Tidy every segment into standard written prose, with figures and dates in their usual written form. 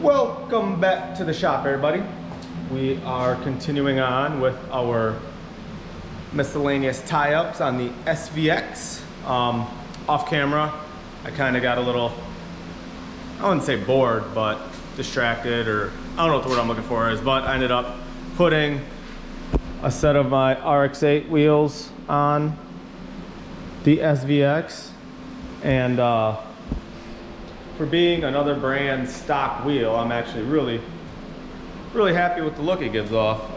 Welcome back to the shop, everybody. We are continuing on with our miscellaneous tie-ups on the SVX. Off camera, I kind of got a little, I wouldn't say bored, but distracted, or I don't know what the word I'm looking for is, but I ended up putting a set of my RX-8 wheels on the SVX, and for being another brand stock wheel, I'm actually really happy with the look it gives off.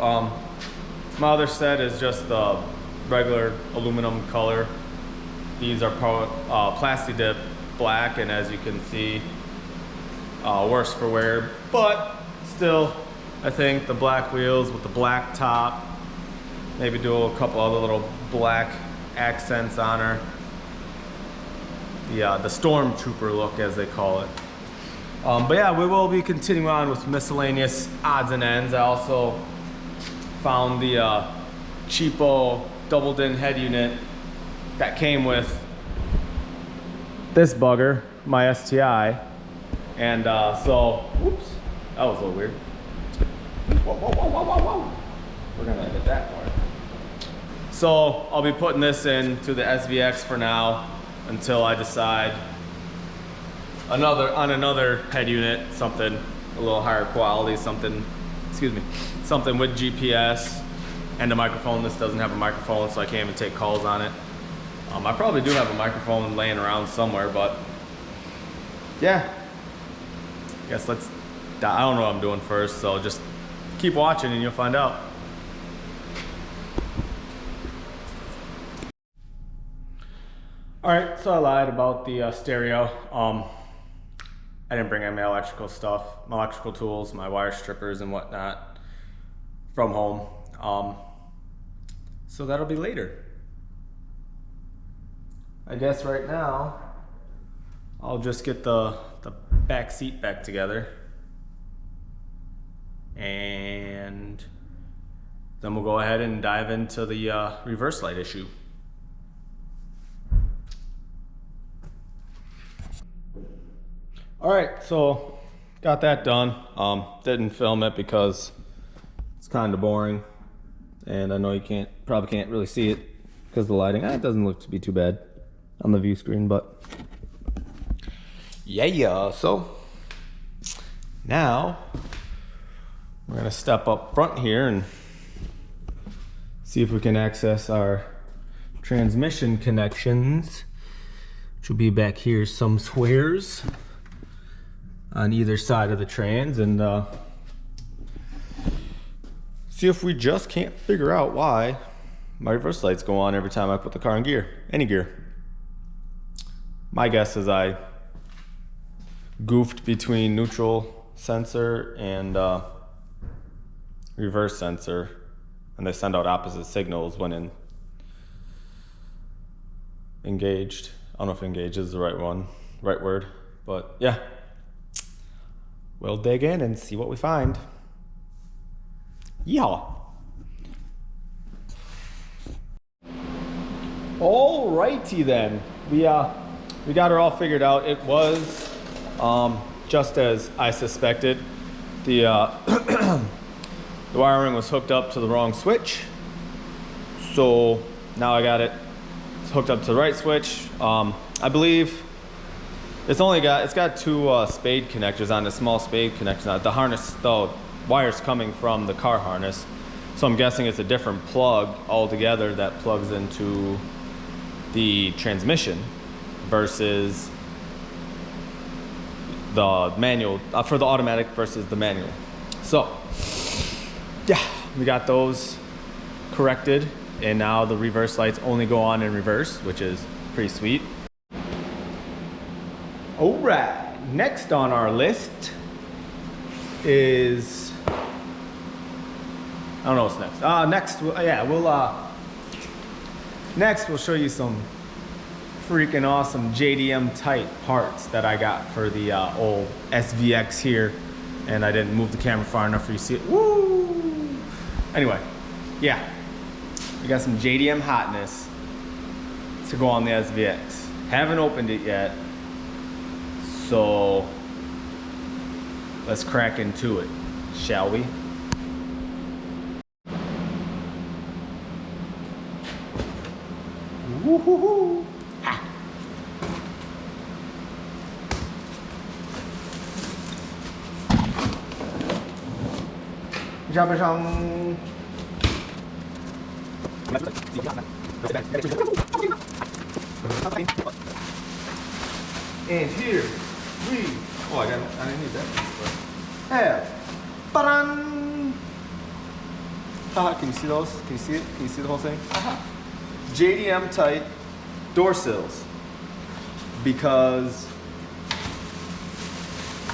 My other set is just the regular aluminum color. These are Plasti Dip black, and as you can see, worse for wear, but still, I think the black wheels with the black top, maybe do a couple other little black accents on her. The Stormtrooper look, as they call it. But yeah, we will be continuing on with miscellaneous odds and ends. I also found the cheapo double din head unit that came with this bugger, my STI. And so, whoops, that was a little weird. Whoa. We're gonna edit that part. So I'll be putting this into the SVX for now, until I decide on another head unit, something a little higher quality, something with GPS and a microphone. This doesn't have a microphone, so I can't even take calls on it. I probably do have a microphone laying around somewhere, but yeah, I guess I don't know what I'm doing first, so just keep watching and you'll find out. All right, so I lied about the stereo. I didn't bring any my electrical stuff, my electrical tools, my wire strippers and whatnot from home. So that'll be later. I guess right now, I'll just get the back seat back together, and then we'll go ahead and dive into the reverse light issue. All right, so got that done. Didn't film it because it's kind of boring, and I know you probably can't really see it because the lighting. It doesn't look to be too bad on the view screen, but yeah. So now we're gonna step up front here and see if we can access our transmission connections, which will be back here some squares on either side of the trans, and see if we just can't figure out why my reverse lights go on every time I put the car in gear, any gear. My guess is I goofed between neutral sensor and reverse sensor, and they send out opposite signals when engaged. I don't know if engaged is the right word, but yeah. We'll dig in and see what we find. Yeehaw. Alrighty then. We got her all figured out. It was just as I suspected. The the wiring was hooked up to the wrong switch. So now I got it hooked up to the right switch. I believe it's got two spade connectors on the small spade connectors. The harness, the wire's coming from the car harness, so I'm guessing it's a different plug altogether that plugs into the transmission versus the manual, for the automatic versus the manual. So yeah, we got those corrected, and now the reverse lights only go on in reverse, which is pretty sweet. All right, next on our list is, I don't know what's next. Next we'll show you some freaking awesome JDM tight parts that I got for the old SVX here, and I didn't move the camera far enough for you to see it. Woo! Anyway, yeah, we got some JDM hotness to go on the SVX. Haven't opened it yet, so let's crack into it, shall we? Woo-hoo-hoo. Ha. And here we, oh, I didn't need that. Have, ba-dun! Haha, can you see those? Can you see it? Can you see the whole thing? JDM type door sills, because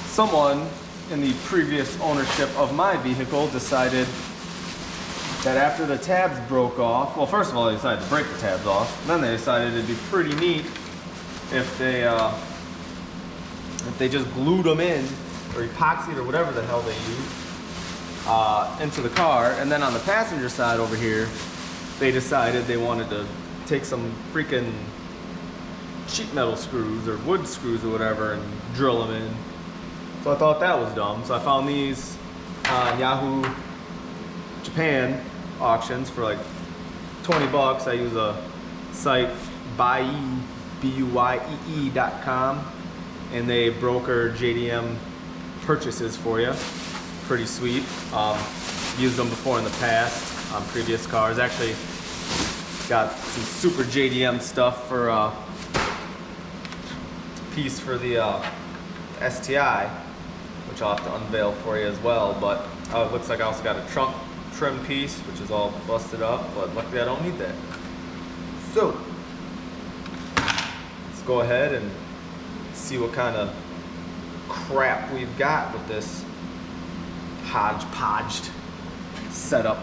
someone in the previous ownership of my vehicle decided that after the tabs broke off, well, first of all, they decided to break the tabs off, and then they decided it'd be pretty neat if they just glued them in, or epoxied, or whatever the hell they use, into the car. And then on the passenger side over here, they decided they wanted to take some freaking sheet metal screws or wood screws or whatever and drill them in. So I thought that was dumb. So I found these on Yahoo Japan auctions for like 20 bucks. I use a site buyee.com, and they broker JDM purchases for you. Pretty sweet. Used them before in the past on previous cars. Actually got some super JDM stuff for piece for the STI, which I'll have to unveil for you as well. But it looks like I also got a trunk trim piece, which is all busted up, but luckily I don't need that. So let's go ahead and see what kind of crap we've got with this hodgepodged setup.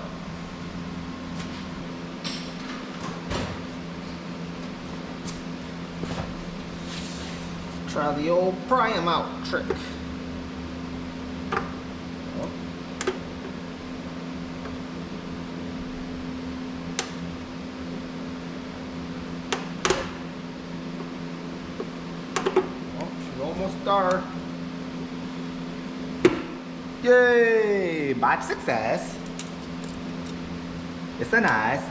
Try the old pry 'em out trick. Almost there. Yay! Batch success. It's a nice.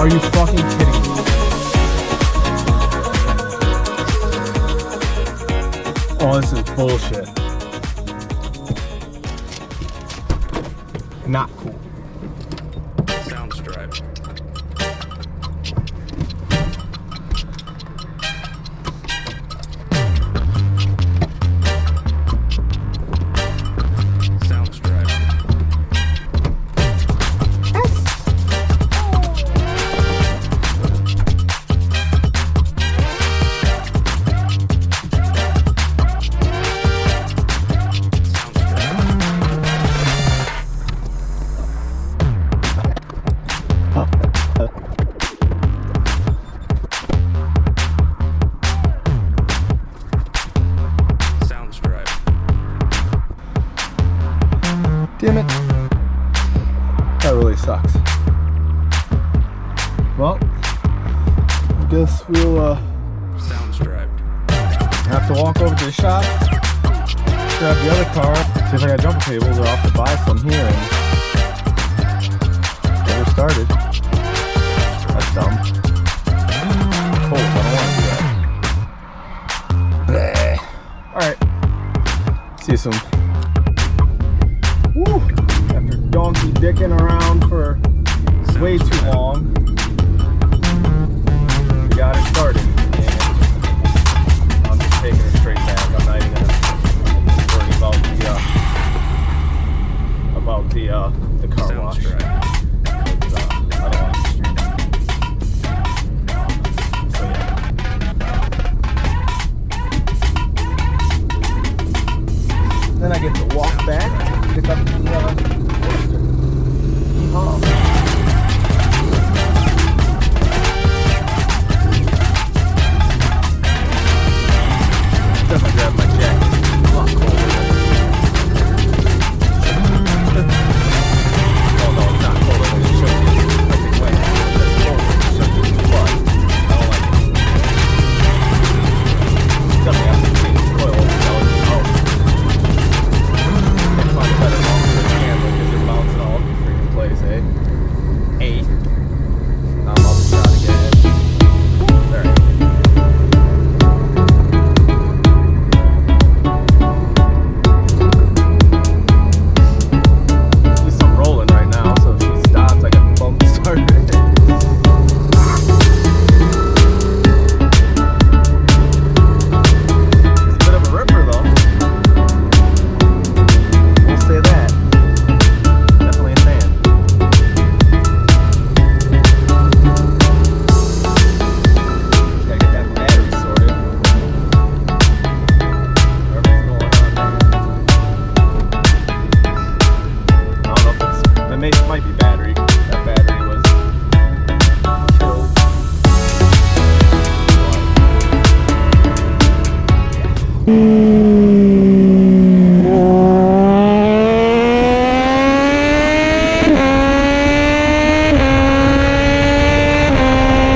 Are you fucking kidding me? Oh, this is bullshit. Not cool. Sound stripe. Sound stripe. Damn it. That really sucks. Well, I guess we'll Sound striped. have to walk over to the shop, grab the other car, see if I got jumper cables or I'll have to buy some here and get her started. That's dumb. Cold, I don't want to do that. Alright. See you soon.